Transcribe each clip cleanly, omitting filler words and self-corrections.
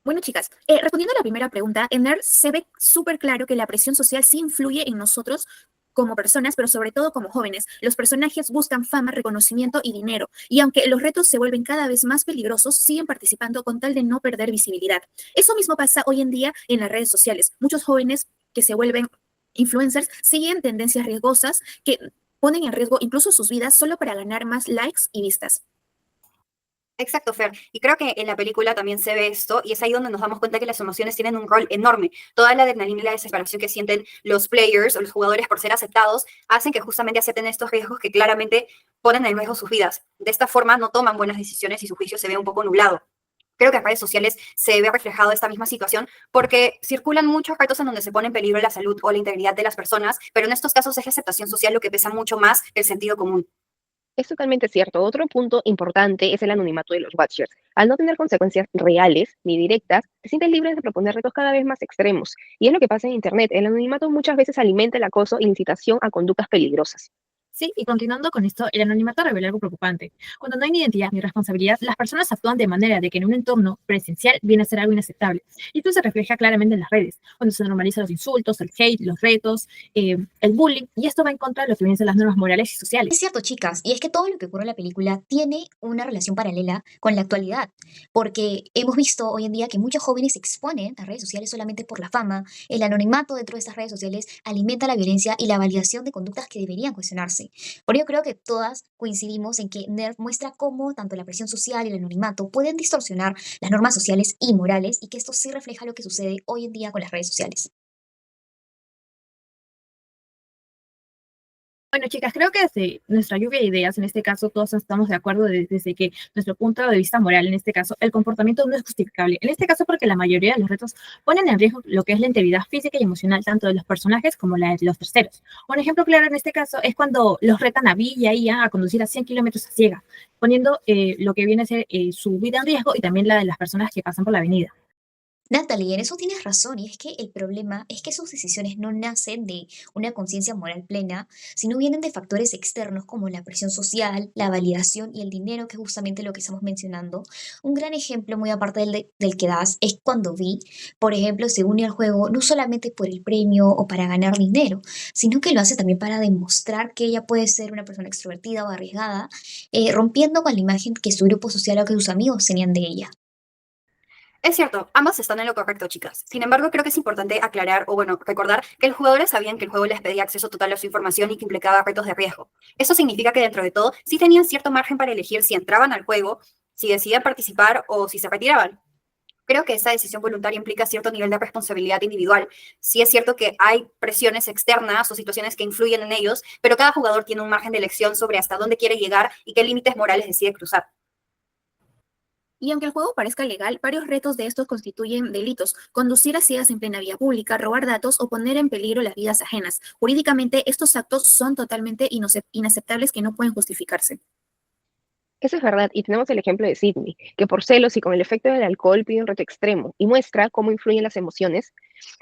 Bueno, chicas, respondiendo a la primera pregunta, en NERD se ve súper claro que la presión social sí influye en nosotros como personas, pero sobre todo como jóvenes. Los personajes buscan fama, reconocimiento y dinero, y aunque los retos se vuelven cada vez más peligrosos, siguen participando con tal de no perder visibilidad. Eso mismo pasa hoy en día en las redes sociales. Muchos jóvenes que se vuelven influencers siguen tendencias riesgosas que ponen en riesgo incluso sus vidas solo para ganar más likes y vistas. Exacto, Fer. Y creo que en la película también se ve esto, y es ahí donde nos damos cuenta que las emociones tienen un rol enorme. Toda la adrenalina y la desesperación que sienten los players o los jugadores por ser aceptados hacen que justamente acepten estos riesgos que claramente ponen en riesgo sus vidas. De esta forma no toman buenas decisiones y su juicio se ve un poco nublado. Creo que en redes sociales se ve reflejado esta misma situación porque circulan muchos retos en donde se pone en peligro la salud o la integridad de las personas, pero en estos casos es la aceptación social lo que pesa mucho más que el sentido común. Es totalmente cierto. Otro punto importante es el anonimato de los Watchers. Al no tener consecuencias reales ni directas, te sientes libre de proponer retos cada vez más extremos. Y es lo que pasa en Internet. El anonimato muchas veces alimenta el acoso y la incitación a conductas peligrosas. Sí, y continuando con esto, el anonimato revela algo preocupante. Cuando no hay ni identidad ni responsabilidad, las personas actúan de manera de que en un entorno presencial viene a ser algo inaceptable. Y esto se refleja claramente en las redes, cuando se normalizan los insultos, el hate, los retos, el bullying, y esto va en contra de lo que vienen a ser las normas morales y Es sociales. cierto, chicas, y es que todo lo que ocurre en la película tiene una relación paralela con la actualidad, porque hemos visto hoy en día que muchos jóvenes se exponen a redes sociales solamente por la fama, el anonimato dentro de estas redes sociales alimenta la violencia y la validación de conductas que deberían cuestionarse. Por ello creo que todas coincidimos en que NERD muestra cómo tanto la presión social y el anonimato pueden distorsionar las normas sociales y morales y que esto sí refleja lo que sucede hoy en día con las redes sociales. Bueno, chicas, creo que desde nuestra lluvia de ideas, en este caso, todos estamos de acuerdo desde que nuestro punto de vista moral, en este caso, el comportamiento no es justificable. En este caso, porque la mayoría de los retos ponen en riesgo lo que es la integridad física y emocional, tanto de los personajes como la de los terceros. Un ejemplo claro en este caso es cuando los retan a Vi y a Ia a conducir a 100 kilómetros a ciega, poniendo lo que viene a ser su vida en riesgo y también la de las personas que pasan por la avenida. Natalie, en eso tienes razón, y es que el problema es que sus decisiones no nacen de una conciencia moral plena, sino vienen de factores externos como la presión social, la validación y el dinero, que es justamente lo que estamos mencionando. Un gran ejemplo, muy aparte del que das, es cuando Vi, por ejemplo, se une al juego no solamente por el premio o para ganar dinero, sino que lo hace también para demostrar que ella puede ser una persona extrovertida o arriesgada, rompiendo con la imagen que su grupo social o que sus amigos tenían de ella. Es cierto, ambas están en lo correcto, chicas. Sin embargo, creo que es importante aclarar o, bueno, recordar que los jugadores sabían que el juego les pedía acceso total a su información y que implicaba retos de riesgo. Eso significa que dentro de todo, sí tenían cierto margen para elegir si entraban al juego, si decidían participar o si se retiraban. Creo que esa decisión voluntaria implica cierto nivel de responsabilidad individual. Sí es cierto que hay presiones externas o situaciones que influyen en ellos, pero cada jugador tiene un margen de elección sobre hasta dónde quiere llegar y qué límites morales decide cruzar. Y aunque el juego parezca legal, varios retos de estos constituyen delitos: conducir a ciegas en plena vía pública, robar datos o poner en peligro las vidas ajenas. Jurídicamente, estos actos son totalmente inaceptables que no pueden justificarse. Eso es verdad, y tenemos el ejemplo de Sydney, que por celos y con el efecto del alcohol pide un reto extremo y muestra cómo influyen las emociones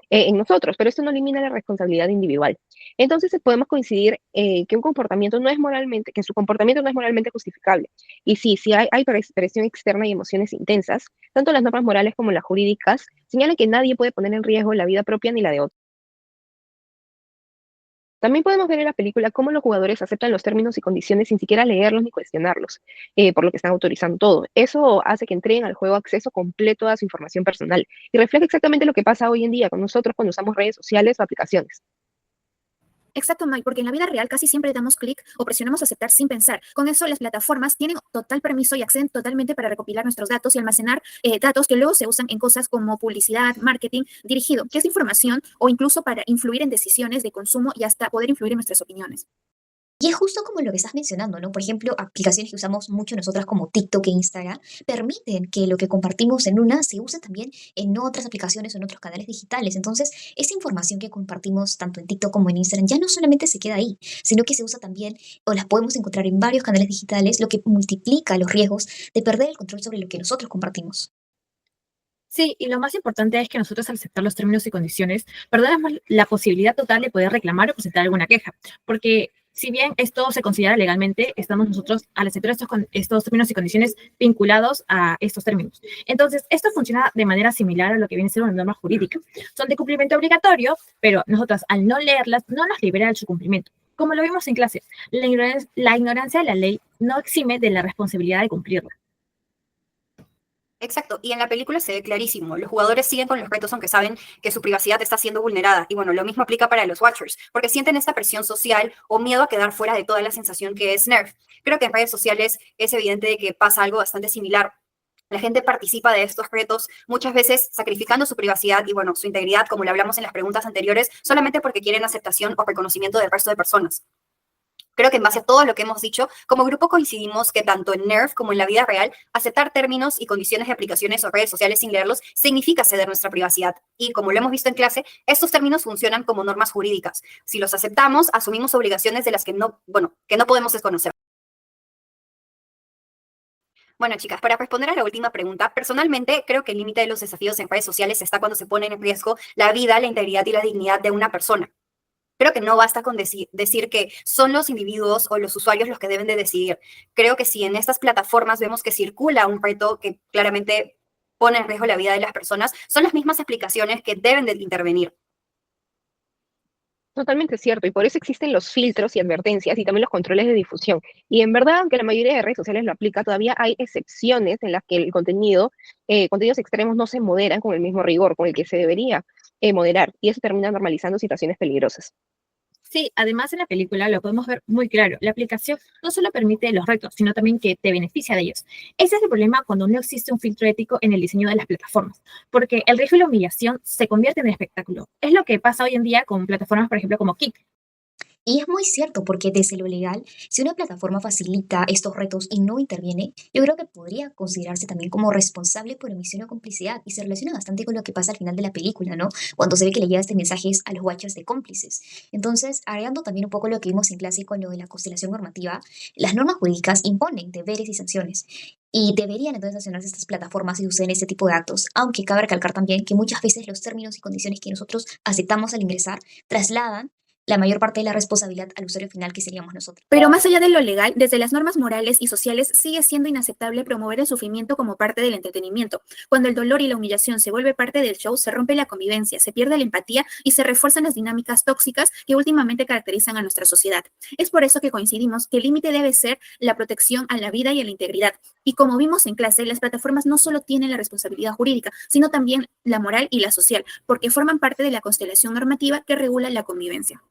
en nosotros, pero esto no elimina la responsabilidad individual. Entonces podemos coincidir que un comportamiento no es moralmente, que su comportamiento no es moralmente justificable. Y sí, sí hay presión externa y emociones intensas, tanto las normas morales como las jurídicas señalan que nadie puede poner en riesgo la vida propia ni la de otros. También podemos ver en la película cómo los jugadores aceptan los términos y condiciones sin siquiera leerlos ni cuestionarlos, por lo que están autorizando todo. Eso hace que entreguen al juego acceso completo a su información personal y refleja exactamente lo que pasa hoy en día con nosotros cuando usamos redes sociales o aplicaciones. Exacto, Mike, porque en la vida real casi siempre damos clic o presionamos aceptar sin pensar. Con eso, las plataformas tienen total permiso y acceden totalmente para recopilar nuestros datos y almacenar datos que luego se usan en cosas como publicidad, marketing dirigido, que es información o incluso para influir en decisiones de consumo y hasta poder influir en nuestras opiniones. Y es justo como lo que estás mencionando, ¿no? Por ejemplo, aplicaciones que usamos mucho nosotras como TikTok e Instagram permiten que lo que compartimos en una se use también en otras aplicaciones o en otros canales digitales. Entonces, esa información que compartimos tanto en TikTok como en Instagram ya no solamente se queda ahí, sino que se usa también o las podemos encontrar en varios canales digitales, lo que multiplica los riesgos de perder el control sobre lo que nosotros compartimos. Sí, y lo más importante es que nosotros al aceptar los términos y condiciones, perdemos la posibilidad total de poder reclamar o presentar alguna queja, porque Si bien esto se considera legalmente, estamos nosotros al aceptar estos términos y condiciones vinculados a estos términos. Entonces, esto funciona de manera similar a lo que viene siendo una norma jurídica. Son de cumplimiento obligatorio, pero nosotros al no leerlas no nos libera de su cumplimiento. Como lo vimos en clase, la ignorancia de la ley no exime de la responsabilidad de cumplirla. Exacto, y en la película se ve clarísimo, los jugadores siguen con los retos aunque saben que su privacidad está siendo vulnerada, y bueno, lo mismo aplica para los Watchers, porque sienten esta presión social o miedo a quedar fuera de toda la sensación que es Nerf. Creo que en redes sociales es evidente de que pasa algo bastante similar. La gente participa de estos retos, muchas veces sacrificando su privacidad y bueno, su integridad, como lo hablamos en las preguntas anteriores, solamente porque quieren aceptación o reconocimiento del resto de personas. Creo que en base a todo lo que hemos dicho, como grupo coincidimos que tanto en Nerf como en la vida real, aceptar términos y condiciones de aplicaciones o redes sociales sin leerlos significa ceder nuestra privacidad. Y como lo hemos visto en clase, estos términos funcionan como normas jurídicas. Si los aceptamos, asumimos obligaciones de las que no podemos desconocer. Bueno, chicas, para responder a la última pregunta, personalmente creo que el límite de los desafíos en redes sociales está cuando se pone en riesgo la vida, la integridad y la dignidad de una persona. Creo que no basta con decir que son los individuos o los usuarios los que deben de decidir. Creo que si en estas plataformas vemos que circula un reto que claramente pone en riesgo la vida de las personas, son las mismas aplicaciones que deben de intervenir. Totalmente cierto, y por eso existen los filtros y advertencias y también los controles de difusión. Y en verdad, aunque la mayoría de redes sociales lo aplica, todavía hay excepciones en las que el contenidos extremos no se moderan con el mismo rigor con el que se debería moderar, y eso termina normalizando situaciones peligrosas. Sí, además en la película lo podemos ver muy claro. La aplicación no solo permite los retos, sino también que te beneficia de ellos. Ese es el problema cuando no existe un filtro ético en el diseño de las plataformas, porque el riesgo y la humillación se convierten en espectáculo. Es lo que pasa hoy en día con plataformas, por ejemplo, como Kik. Y es muy cierto porque desde lo legal, si una plataforma facilita estos retos y no interviene, yo creo que podría considerarse también como responsable por omisión o complicidad y se relaciona bastante con lo que pasa al final de la película, ¿no? Cuando se ve que le llega este mensaje a los watchers de cómplices. Entonces, agregando también un poco lo que vimos en clase con lo de la constelación normativa, las normas jurídicas imponen deberes y sanciones. Y deberían entonces sancionarse estas plataformas si suceden este tipo de actos, aunque cabe recalcar también que muchas veces los términos y condiciones que nosotros aceptamos al ingresar trasladan la mayor parte de la responsabilidad al usuario final, que seríamos nosotros. Pero más allá de lo legal, desde las normas morales y sociales sigue siendo inaceptable promover el sufrimiento como parte del entretenimiento. Cuando el dolor y la humillación se vuelve parte del show, se rompe la convivencia, se pierde la empatía y se refuerzan las dinámicas tóxicas que últimamente caracterizan a nuestra sociedad. Es por eso que coincidimos que el límite debe ser la protección a la vida y a la integridad. Y como vimos en clase, las plataformas no solo tienen la responsabilidad jurídica, sino también la moral y la social, porque forman parte de la constelación normativa que regula la convivencia.